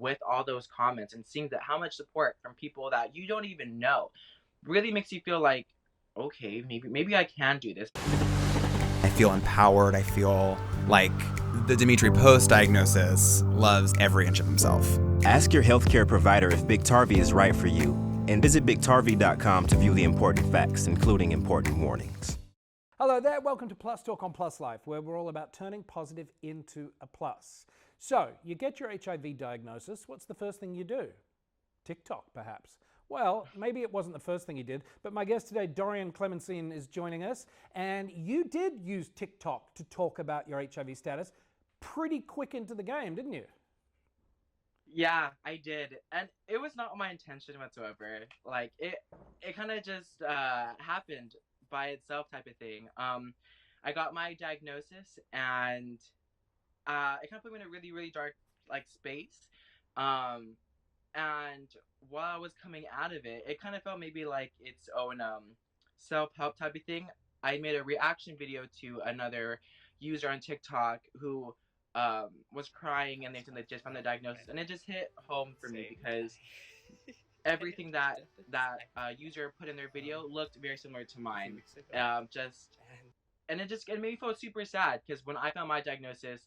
with all those comments and seeing that how much support from people that you don't even know really makes you feel like, okay, maybe I can do this. I feel empowered. I feel like the Dimitri Post diagnosis loves every inch of himself. Ask your healthcare provider if Biktarvy is right for you, and visit Biktarvy.com to view the important facts, including important warnings. Hello there, welcome to Plus Talk on Plus Life, where we're all about turning positive into a plus. So, you get your HIV diagnosis, what's the first thing you do? TikTok, perhaps. Well, maybe it wasn't the first thing you did, but my guest today, Dorian Klemensine, is joining us, and you did use TikTok to talk about your HIV status pretty quick into the game, didn't you? Yeah, I did. And it was not my intention whatsoever. Like it kind of just happened by itself type of thing. I got my diagnosis and it kind of put me in a really dark like space. Um and while I was coming out of it, it kind of felt maybe like its own self-help type of thing. I made a reaction video to another user on TikTok who was crying and they said they just found the diagnosis, and it just hit home for me because everything that user put in their video looked very similar to mine. Just and it made me feel super sad because when I found my diagnosis,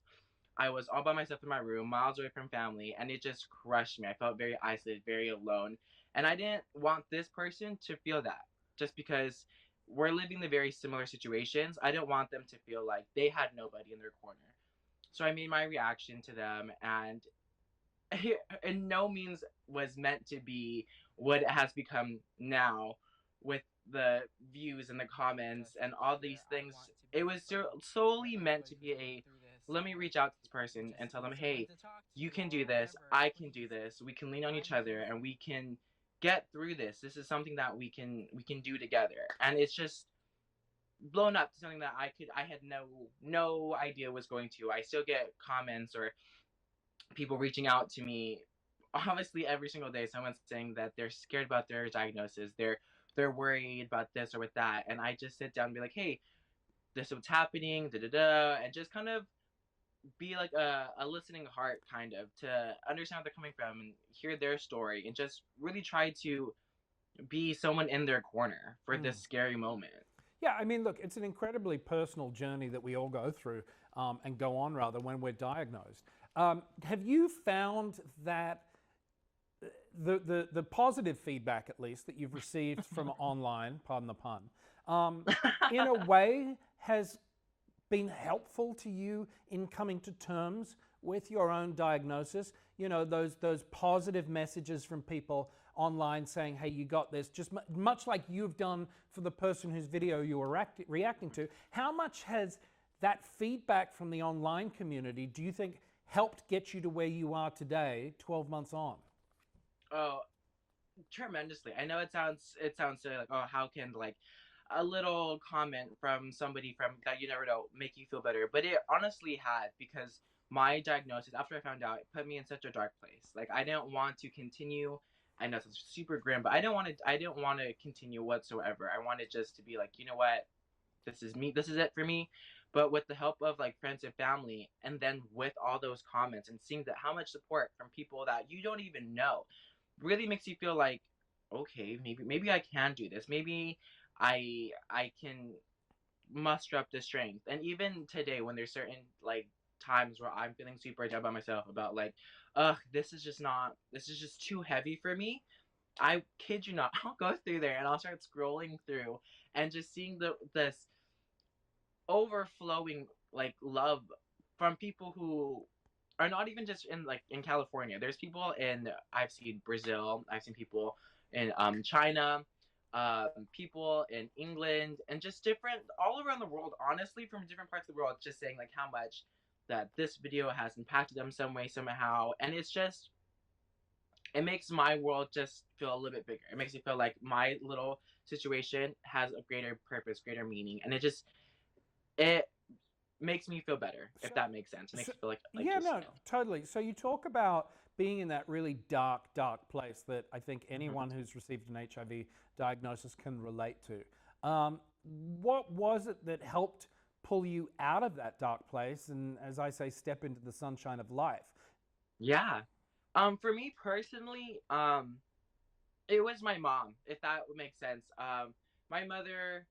I was all by myself in my room, miles away from family, and it just crushed me. I felt very isolated, very alone. And I didn't want this person to feel that just because we're living the very similar situations. I didn't want them to feel like they had nobody in their corner. So I made my reaction to them, and it in no means was meant to be what it has become now with the views and the comments and all these things. It was solely meant to be a let me reach out to this person and tell them, hey, you can do this, I can do this, we can lean on each other and we can get through this. This is something that we can do together. And it's just blown up to something that I had no idea was going to. I still get comments or people reaching out to me obviously every single day. Someone's saying that they're scared about their diagnosis, they're worried about this or with that, and I just sit down and be like, hey, this is what's happening, da da da, and just kind of be like a listening heart, kind of, to understand where they're coming from and hear their story and just really try to be someone in their corner for this scary moment. Yeah, I mean, look, it's an incredibly personal journey that we all go through and go on, rather, when we're diagnosed. Have you found that the positive feedback, at least, that you've received from online, pardon the pun, in a way has been helpful to you in coming to terms with your own diagnosis? You know, those positive messages from people online saying, hey, you got this, just much like you've done for the person whose video you were reacting to. How much has that feedback from the online community, do you think, helped get you to where you are today, 12 months on? Oh, tremendously. I know it sounds silly, like, oh, how can like a little comment from somebody from that you never know make you feel better, but it honestly had, because my diagnosis after I found out, it put me in such a dark place. Like I didn't want to continue. I know it's super grim, but I didn't want to continue whatsoever. I wanted just to be like, you know what, this is me, this is it for me. But with the help of like friends and family, and then with all those comments and seeing that how much support from people that you don't even know really makes you feel like, okay, maybe I can do this. Maybe I can muster up the strength. And even today, when there's certain like times where I'm feeling super down by myself about like, ugh, this is just too heavy for me. I kid you not, I'll go through there and I'll start scrolling through and just seeing this overflowing like love from people who are not even just in like in California. There's people in, I've seen Brazil, I've seen people in China, people in England, and just different all around the world. Honestly, from different parts of the world, just saying like how much that this video has impacted them some way somehow, and it's just it makes my world just feel a little bit bigger. It makes me feel like my little situation has a greater purpose, greater meaning, and it makes me feel better, if So, that makes sense. It makes so me feel like yeah, just no, totally. So you talk about being in that really dark place that I think anyone who's received an HIV diagnosis can relate to. What was it that helped pull you out of that dark place and, as I say, step into the sunshine of life? yeah. For me personally, it was my mom, if that would make sense. My mother,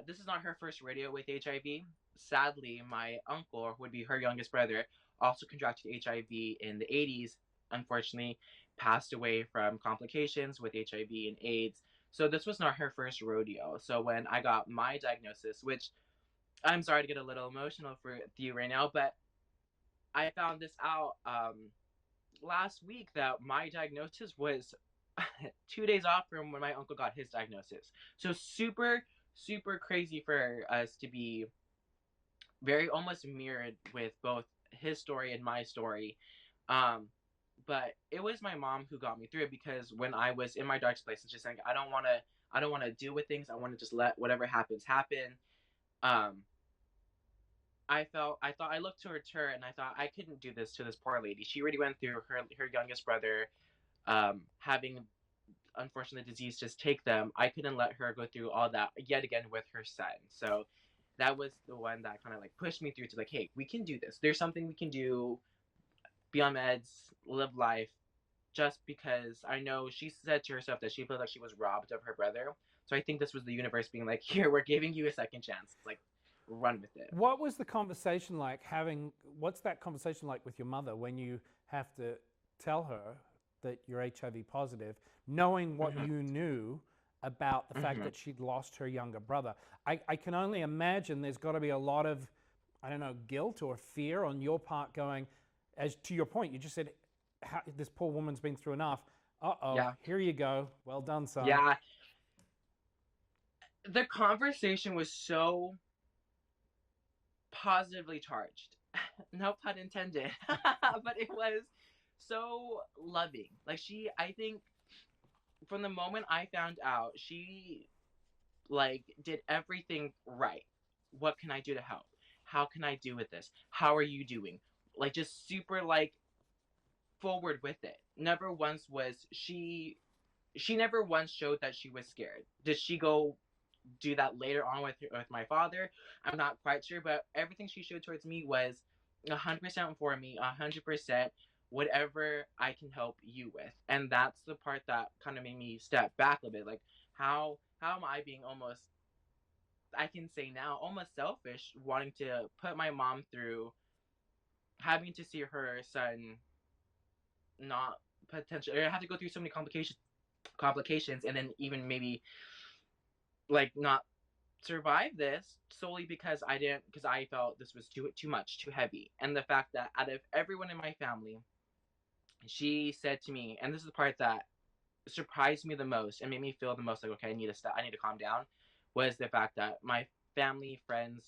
this is not her first rodeo with HIV. Sadly, my uncle, who would be her youngest brother, also contracted HIV in the 80s. Unfortunately, passed away from complications with HIV and AIDS. So this was not her first rodeo. So when I got my diagnosis, which I'm sorry to get a little emotional for you right now, but I found this out last week that my diagnosis was 2 days off from when my uncle got his diagnosis. So super, super crazy for us to be very almost mirrored with both his story and my story. Um, but it was my mom who got me through it because when I was in my darkest place, it's just like I don't want to deal with things. I want to just let whatever happens happen. Um, I thought I looked towards her and I thought I couldn't do this to this poor lady. She already went through her youngest brother having unfortunate disease just take them. I couldn't let her go through all that yet again with her son. So that was the one that kind of like pushed me through to like, hey, we can do this. There's something we can do. Be on meds, live life. Just because I know she said to herself that she felt like she was robbed of her brother. So I think this was the universe being like, here, we're giving you a second chance. Like, run with it. What was the conversation like what's that conversation like with your mother when you have to tell her that you're HIV positive, knowing what you knew about the fact that she'd lost her younger brother? I can only imagine there's got to be a lot of, I don't know, guilt or fear on your part going, as to your point, you just said, this poor woman's been through enough. Yeah. Here you go. Well done, son. Yeah. The conversation was so positively charged. No pun intended. But it was so loving. Like I think from the moment I found out, she like did everything right. What can I do to help? How can I do with this? How are you doing? Like just super like forward with it. Never once was she never once showed that she was scared. Did she go do that later on with my father? I'm not quite sure, but everything she showed towards me was 100% for me, 100% whatever I can help you with. And that's the part that kind of made me step back a bit. Like how am I being almost, I can say now, almost selfish, wanting to put my mom through having to see her son not potentially or have to go through so many complications and then even maybe like not survive this solely because I felt this was too much, too heavy. And the fact that out of everyone in my family, she said to me, and this is the part that surprised me the most and made me feel the most like, okay, I need to stop, I need to calm down, was the fact that my family, friends,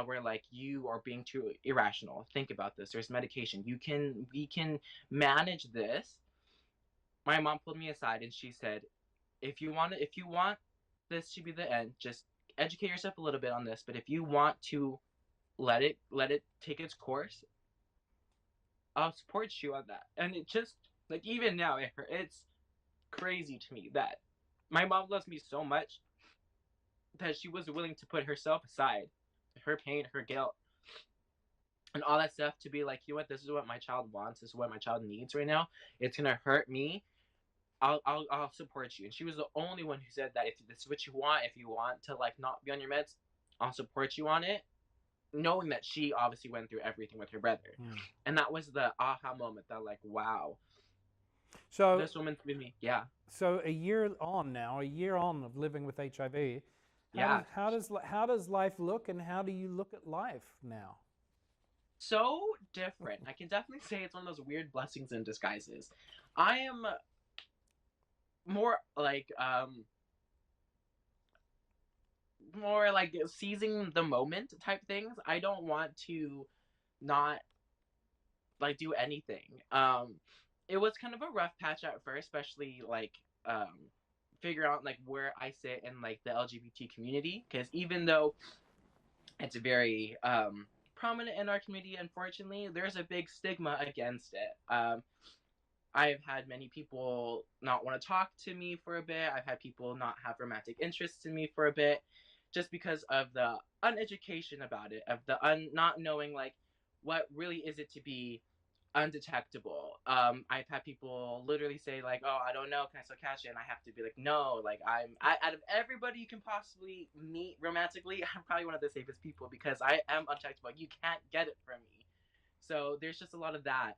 were like, you are being too irrational. Think about this. There's medication. We can manage this. My mom pulled me aside and she said, if you want this to be the end, just educate yourself a little bit on this. But if you want to let it take its course, I'll support you on that. And it just like even now it's crazy to me that my mom loves me so much that she was willing to put herself aside, her pain, her guilt, and all that stuff to be like, you know what, this is what my child wants, this is what my child needs right now. It's gonna hurt me. I'll support you. And she was the only one who said that if this is what you want, if you want to like not be on your meds, I'll support you on it. Knowing that she obviously went through everything with her brother. And that was the aha moment that like, wow. So this woman's with me. Yeah. So a year on of living with HIV, how does life look and how do you look at life now? So different. I can definitely say it's one of those weird blessings in disguises. I am more like seizing the moment type things. I don't want to not like do anything. It was kind of a rough patch at first, especially like figure out like where I sit in like the LGBT community, because even though it's very prominent in our community, unfortunately, there's a big stigma against it. I've had many people not want to talk to me for a bit. I've had people not have romantic interests in me for a bit, just because of the uneducation about it, of the not knowing like what really is it to be undetectable. I've had people literally say like, "Oh, I don't know, can I still catch it?" And I have to be like, "No, like out of everybody you can possibly meet romantically, I'm probably one of the safest people because I am undetectable. You can't get it from me." So there's just a lot of that,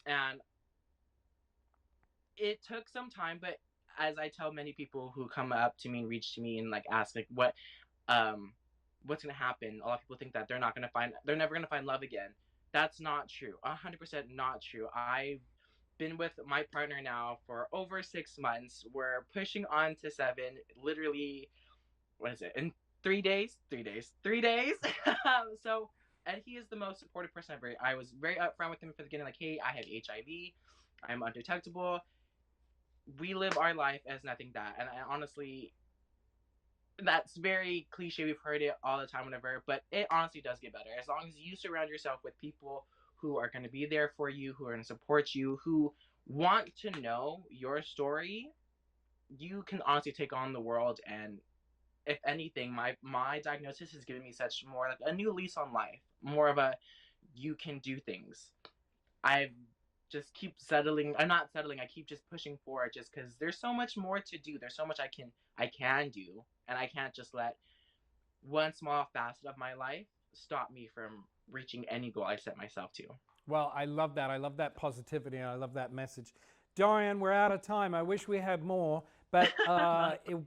and it took some time, but as I tell many people who come up to me and reach to me and like ask like um what's gonna happen, a lot of people think that they're never gonna find love again. That's not true. 100% not true. I've been with my partner now for over 6 months. We're pushing on to 7. Literally, what is it? In 3 days? 3 days. 3 days. So, and he is the most supportive person ever. I was very upfront with him from the beginning, like, hey, I have HIV. I'm undetectable. We live our life as nothing that. And I honestly, that's very cliche. We've heard it all the time, whenever, but it honestly does get better. As long as you surround yourself with people who are going to be there for you, who are going to support you, who want to know your story, you can honestly take on the world. And if anything, my diagnosis has given me such more like a new lease on life, more of a you can do things. I just keep settling. I'm not settling. I keep just pushing forward, just because there's so much more to do. There's so much I can do, and I can't just let one small facet of my life stop me from reaching any goal I set myself to. Well, I love that. I love that positivity, and I love that message. Dorian, we're out of time. I wish we had more, but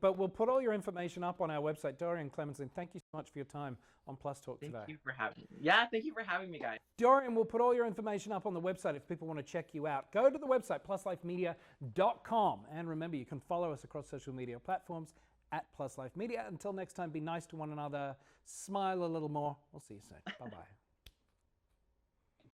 but we'll put all your information up on our website. Dorian Klemensine, thank you so much for your time on Plus Talk today. Thank you for having me. Yeah, thank you for having me, guys. Dorian, we'll put all your information up on the website if people want to check you out. Go to the website, pluslifemedia.com. And remember, you can follow us across social media platforms at Plus Life Media. Until next time, be nice to one another, smile a little more. We'll see you soon. Bye-bye.